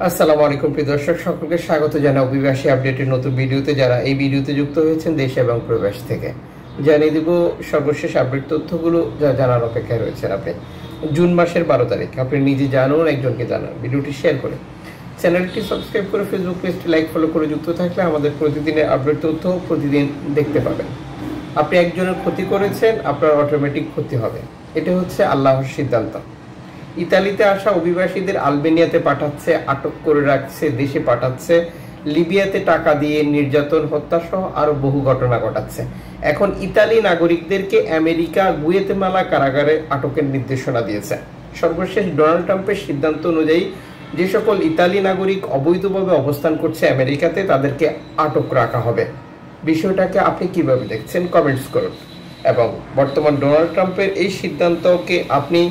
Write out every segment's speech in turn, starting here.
আসসালামু আলাইকুম প্রিয় দর্শক, সকলকে স্বাগত জানাই অভিবাসী আপডেটের নতুন ভিডিওতে। যারা এই ভিডিওতে যুক্ত হয়েছেন দেশ এবং প্রবাস থেকে, জানিয়ে দিব সর্বশেষ আপডেট তথ্যগুলো যা জানার অপেক্ষায় রয়েছেন আপনি। জুন মাসের 12 তারিখ, আপনি নিজে জানুন, একজনকে জানান, ভিডিওটি শেয়ার করে চ্যানেলটি সাবস্ক্রাইব করে ফেসবুক পেজটি লাইক ফলো করে যুক্ত থাকলে আমাদের প্রতিদিনের আপডেট তথ্য প্রতিদিন দেখতে পাবেন। আপনি একজনের ক্ষতি করেছেন, আপনার অটোমেটিক ক্ষতি হবে, এটা হচ্ছে আল্লাহর সিদ্ধান্ত। ইতালিতে আসা অভিবাসীদের আলবেনিয়াতে পাঠাচ্ছে, আটক করে রাখছে, দেশে পাঠাচ্ছে, লিবিয়াতে টাকা দিয়ে নির্যাতন, হত্যা সহ আরো বহু ঘটনা ঘটাচ্ছে। এখন ইতালি নাগরিকদেরকে আমেরিকা গুয়েতেমালা কারাগারে আটকের নির্দেশনা দিয়েছে। সর্বশেষ ডোনাল্ড ট্রাম্পের সিদ্ধান্ত অনুযায়ী যে সকল ইতালি নাগরিক অবৈধভাবে অবস্থান করছে আমেরিকাতে, তাদেরকে আটক রাখা হবে। বিষয়টাকে আপনি কিভাবে দেখছেন কমেন্টস করুন, এবং বর্তমান ডোনাল্ড ট্রাম্পের এই সিদ্ধান্তকে আপনি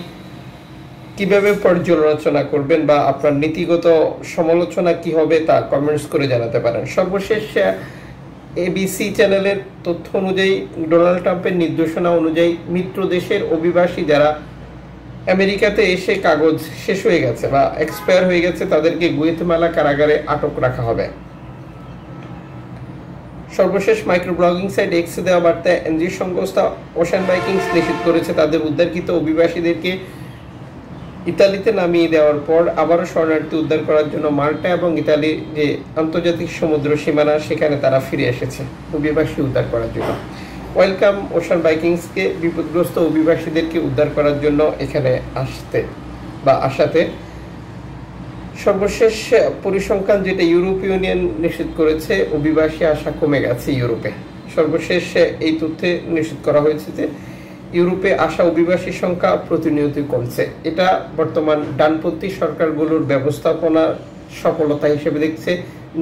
কিভাবে পর্যালোচনা করবেন বা আপনার নীতিগত সমালোচনা কি হবে তা কমেন্টস করে জানাতে পারেন। সর্বশেষ এবিসি চ্যানেলের তথ্য অনুযায়ী ডোনাল্ড ট্রাম্পের নির্দেশনা অনুযায়ী মিত্র দেশের অভিবাসী যারা আমেরিকাতে এসে কাগজ শেষ হয়ে গেছে বা এক্সপায়ার হয়ে গেছে, তাদেরকে গুয়েতেমালা কারাগারে আটক রাখা হবে। সর্বশেষ মাইক্রো ব্লগিং সাইট এক্সে দেওয়া বার্তায় এনজিও সংস্থা ওশান ভাইকিংস নিশ্চিত করেছে তাদের উদ্ধারকৃত অভিবাসীদেরকে ইতালিতে নামিয়ে দেওয়ার পর আবারও শরণার্থী উদ্ধার করার জন্য মাল্টা এবং ইতালির যে আন্তর্জাতিক সমুদ্র সীমানা, সেখানে তারা ফিরে এসেছে অভিবাসী উদ্ধার করার জন্য। ওয়েলকাম ওশান ভাইকিংসকে বিপদগ্রস্ত অভিবাসীদেরকে উদ্ধার করার জন্য এখানে আসাতে। সর্বশেষ পরিসংখ্যান যেটা ইউরোপীয় ইউনিয়ন নিশ্চিত করেছে, অভিবাসী আসা কমে গেছে ইউরোপে। সর্বশেষ এই তথ্যে নিশ্চিত করা হয়েছে যে ইউরোপে আসা অভিবাসীর সংখ্যা প্রতিনিয়তই কমছে। এটা বর্তমান ডানপন্থী সরকারগুলোর ব্যবস্থাপনা সফলতা হিসেবে দেখছে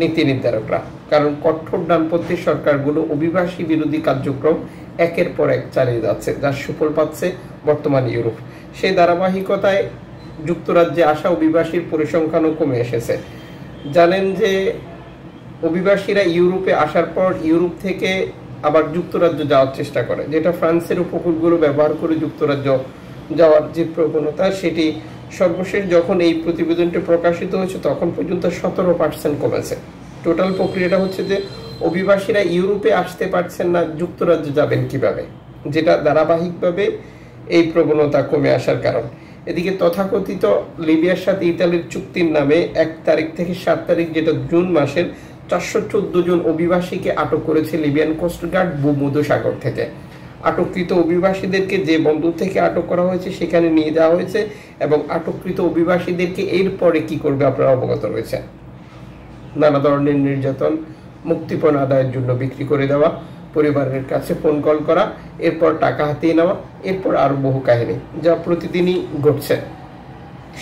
নীতি নির্ধারকরা, কারণ কঠোর ডানপন্থী সরকারগুলো অভিবাসী বিরোধী কার্যক্রম একের পর এক চালিয়ে যাচ্ছে, যার সুফল পাচ্ছে বর্তমান ইউরোপ। সেই ধারাবাহিকতায় যুক্তরাজ্যে আসা অভিবাসীর পরিসংখ্যানও কমে এসেছে। জানেন যে অভিবাসীরা ইউরোপে আসার পর ইউরোপ থেকে আবার যুক্তরাজ্য যাওয়ার চেষ্টা করে, যেটা ফ্রান্সের উপকূলগুলো ব্যবহার করে যুক্তরাজ্য যাওয়ার যে প্রবণতা, সেটি সর্বশেষ যখন এই প্রতিবেদনটি প্রকাশিত হয়েছে তখন পর্যন্ত 17% কমেছে। টোটাল প্রক্রিয়াটা হচ্ছে যে অভিবাসীরা ইউরোপে আসতে পারছেন না, যুক্তরাজ্য যাবেন কিভাবে, যেটা ধারাবাহিকভাবে এই প্রবণতা কমে আসার কারণ। এদিকে তথাকথিত লিবিয়ার সাথে ইতালির চুক্তির নামে 1 তারিখ থেকে 7 তারিখ, যেটা জুন মাসের, 414 জন অভিবাসীকে আটক করেছে লিবিয়ান কোস্টগার্ড ভূমধ্যসাগর থেকে। আটককৃত অভিবাসীদেরকে যে বন্দর থেকে আটক করা হয়েছে সেখানে নিয়ে যাওয়া হয়েছে, এবং আটককৃত অভিবাসীদেরকে এরপরে কি করবে আপনারা অবগত রয়েছেন। নানা ধরনের নির্যাতন, মুক্তিপণ আদায়ের জন্য বিক্রি করে দেওয়া, পরিবারের কাছে ফোন কল করা, এরপর টাকা হাতিয়ে নেওয়া, এরপর আরো বহু কাহিনী যা প্রতিদিনই ঘটছে।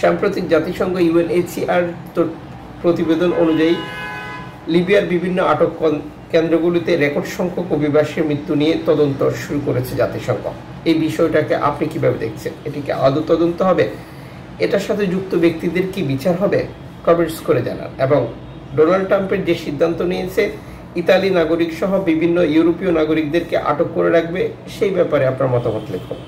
সাম্প্রতিক জাতিসংঘ UNHCR প্রতিবেদন অনুযায়ী লিবিয়ার বিভিন্ন আটক কেন্দ্রগুলিতে রেকর্ড সংখ্যক অভিবাসীর মৃত্যু নিয়ে তদন্ত শুরু করেছে জাতিসংঘ। এই বিষয়টাকে আপনি কিভাবে দেখছেন? এটিকে আদৌ তদন্ত হবে? এটার সাথে যুক্ত ব্যক্তিদের কি বিচার হবে? কমেন্টস করে জানান। এবং ডোনাল্ড ট্রাম্পের যে সিদ্ধান্ত নিয়েছে ইতালি নাগরিক সহ বিভিন্ন ইউরোপীয় নাগরিকদেরকে আটক করে রাখবে, সেই ব্যাপারে আপনার মতামত লিখুন।